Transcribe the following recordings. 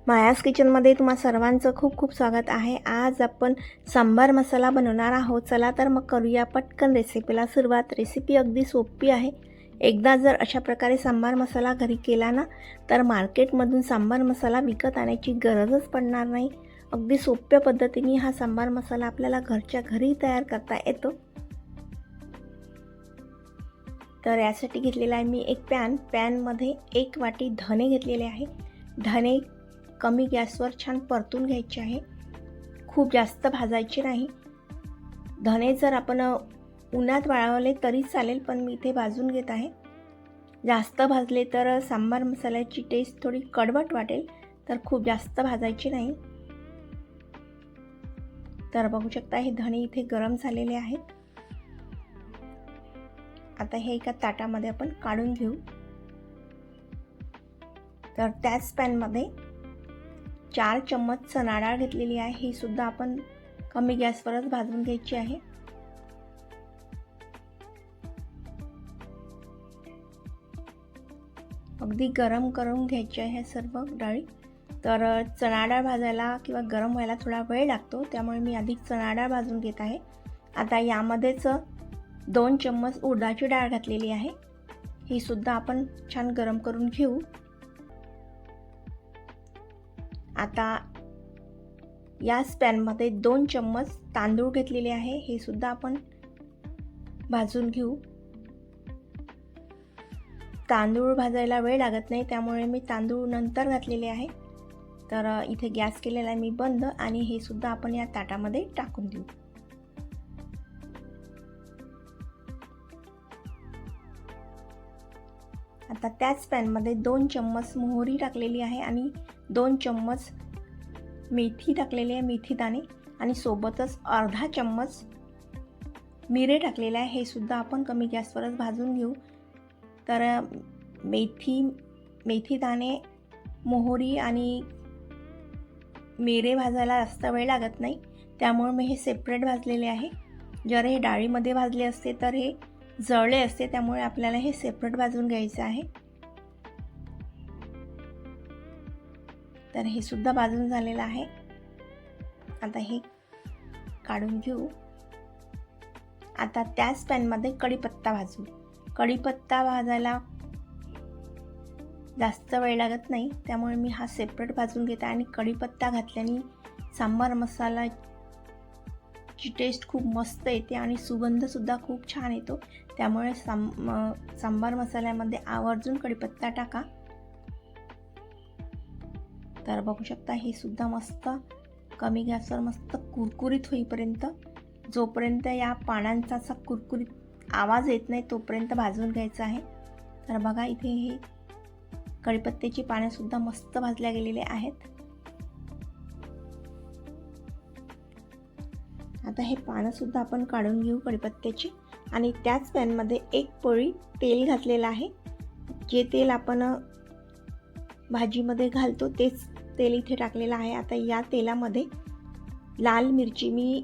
मायाज किचनमध्ये तुम्हा सर्वांचं खूप खूप स्वागत आहे। आज आपण सांबार मसाला बनवणार आहोत। चला तर मग करूया पटकन रेसिपीला सुरुवात। रेसिपी अगदी सोपी आहे। एकदा जर अशा प्रकारे सांबार मसाला घरी केला ना तर मार्केटमधून सांबार मसाला विकत आणायची गरजच पडणार नाही। अगदी सोप्या पद्धतीने हा सांबार मसाला आपल्याला घरच्या घरी तयार करता येतो। तर यासाठी घेतलेला आहे मी एक पॅनमध्ये 1 वाटी धणे घेतलेले आहे। धणे कमी गॅसवर छान परतून घ्यायचे आहे, खूप जास्त भाजायचे नाही। धणे जर आपण उन्हात वाळवले तरी चालेल, पण मी इथे भाजून घेत आहे। जास्त भाजले तर सांबार मसाल्याची टेस्ट थोडी कडवट वाटेल, तर खूप जास्त भाजायची नाही। तर बघू शकता हे धणे इथे गरम झालेले आहेत। आता हे एका ताटामध्ये आपण काढून घेऊ। तर त्याच पॅनमध्ये 4 चम्मच चणा डाळ घेतलेली आहे। ही सुद्धा आपण कमी गॅसवरच भाजून घ्यायची आहे। अगदी गरम करून घ्यायची आहे सर्व डाळी। तर चणा डाळ भाजायला किंवा गरम व्हायला थोडा वेळ लागतो, त्यामुळे मी आधी चणा डाळ भाजून घेत आहे। आता यामध्येच 2 चम्मच उडदाची डाळ घातलेली आहे। ही सुद्धा आपण छान गरम करून घेऊ। आता याच पॅनमध्ये 2 चम्मच तांदूळ घेतलेले आहे। हे सुद्धा आपण भाजून घेऊ। तांदूळ भाजायला वेळ लागत नाही, त्यामुळे मी तांदूळ नंतर घातलेले आहे। तर इथे गॅस केलेला आहे मी बंद, आणि हे सुद्धा आपण या ताटामध्ये टाकून देऊ। आता त्याच पॅनमध्ये 2 चम्मच मोहरी टाकलेली आहे आणि 2 चम्मच मेथी टाकलेली आहे, मेथी दाणे, आणि सोबतच अर्धा चम्मच मिरे टाकलेले आहे। हे सुद्धा आपण कमी गॅसवरच भाजून घेऊ। तर मेथी दाणे, मोहरी आणि मिरे भाजायला जास्त वेळ लागत नाही, त्यामुळे मी हे सेपरेट भाजलेले आहे। जर हे डाळीमध्ये भाजले असते तर हे जळले असते, त्यामुळे आपल्याला हे सेपरेट भाजून घ्यायचे आहे। तर हे सुद्धा भाजून झालेलं आहे। आता हे काढून घेऊ। आता त्याच पॅनमध्ये कढीपत्ता भाजू। कढीपत्ता भाजायला जास्त वेळ लागत नाही, त्यामुळे मी हा सेपरेट भाजून घेते। आणि कढीपत्ता घातल्याने सांबार मसालाची टेस्ट खूप मस्त येते आणि सुगंध सुद्धा खूप छान येतो, त्यामुळे सांबार मसाल्यामध्ये आवर्जून कढीपत्ता टाका। तर बघू शकता हे सुद्धा मस्त कमी गॅसवर मस्त कुरकुरीत होईपर्यंत, जोपर्यंत या पानांचा असा कुरकुरीत आवाज येत नाही तोपर्यंत भाजून घ्यायचं आहे। तर बघा इथे हे कढीपत्त्याची पाने सुद्धा मस्त भाजल्या गेलेले आहेत। आता हे पानं सुद्धा आपण काढून घेऊ कढीपत्त्याची, आणि त्याच पॅनमध्ये 1 पळी तेल घातलेलं आहे। जे तेल आपण भाजीमध्ये घालतो तेच तेल इथे टाकलेलं आहे। आता या तेलामध्ये लाल मिरची, मी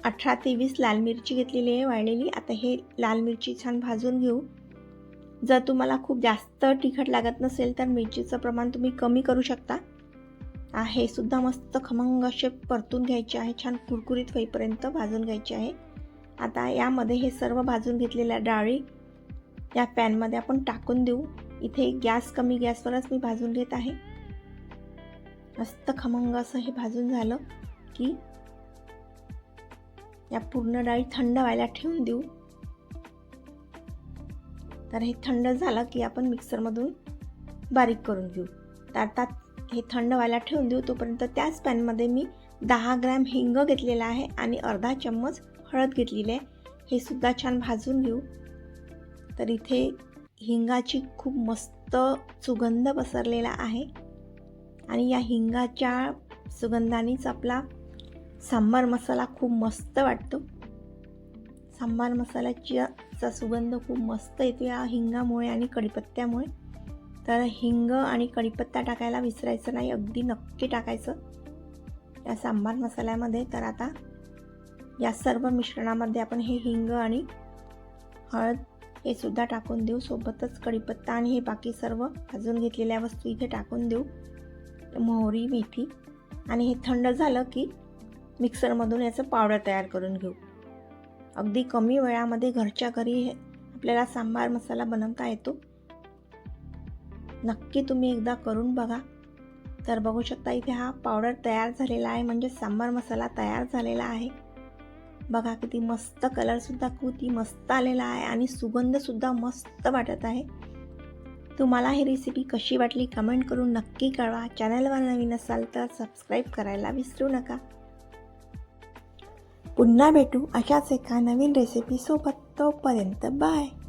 18 ते 20 लाल मिरची घेतलेली आहे वाळलेली। आता हे लाल मिरची छान भाजून घेऊ। जर तुम्हाला खूप जास्त तिखट लागत नसेल तर मिरचीचं प्रमाण तुम्ही कमी करू शकता। हे सुद्धा मस्त खमंग असे परतून घ्यायचे आहे, छान कुरकुरीत होईपर्यंत भाजून घ्यायचे आहे। आता यामध्ये हे सर्व भाजून घेतलेल्या डाळी या पॅनमध्ये आपण टाकून देऊ। इथे गॅस कमी गॅसवरच मी भाजून घेत आहे। मस्त खमंग असं हे भाजून झालं की या पूर्ण डाळी थंड व्हायला ठेवून देऊ। तर हे थंड झालं की आपण मिक्सरमधून बारीक करून घेऊ। तर आता हे थंड व्हायला ठेवून देऊ। तोपर्यंत त्याच पॅनमध्ये मी 10 ग्रॅम हिंग घेतलेला आहे आणि अर्धा चम्मच हळद घेतलेली आहे। हे सुद्धा छान भाजून घेऊ। तर इथे हिंगाची खूप मस्त सुगंध पसरलेला आहे, आणि या हिंगाच्या सुगंधानेच आपला सांबार मसाला खूप मस्त वाटतो। सांबार मसाल्याचा सुगंध खूप मस्त येतो या हिंगामुळे आणि कढीपत्त्यामुळे। तर हिंग आणि कढीपत्ता टाकायला विसरायचं नाही, अगदी नक्की टाकायचं या सांबार मसाल्यामध्ये। तर आता या सर्व मिश्रणामध्ये आपण हे हिंग आणि हळद हे सुद्धा टाकून देऊ। सोबतच कढीपत्ता आणि हे बाकी सर्व भाजून घेतलेल्या वस्तू इथे टाकून देऊ। मोहरी, मेथी आणि हे थंड झालं की मिक्सरमधून याचं पावडर तयार करून घेऊ. अगदी कमी वेळामध्ये घरच्या घरी आपल्याला सांबार मसाला बनवता येतो. नक्की तुम्ही एकदा करून बघा. तर बघू शकता इथे हा पावडर तयार झालेला आहे, म्हणजे सांबार मसाला तयार झालेला आहे. बघा किती मस्त कलरसुद्धा किती मस्त आलेला आहे आणि सुगंधसुद्धा मस्त वाटत आहे. तुम्हाला ही रेसिपी कशी वाटली कमेंट करून नक्की कळवा. चॅनलवर नवीन असाल तर सबस्क्राईब करायला विसरू नका. पुन्हा भेटू अशाच एका नवीन रेसिपीसोबत. तोपर्यंत बाय.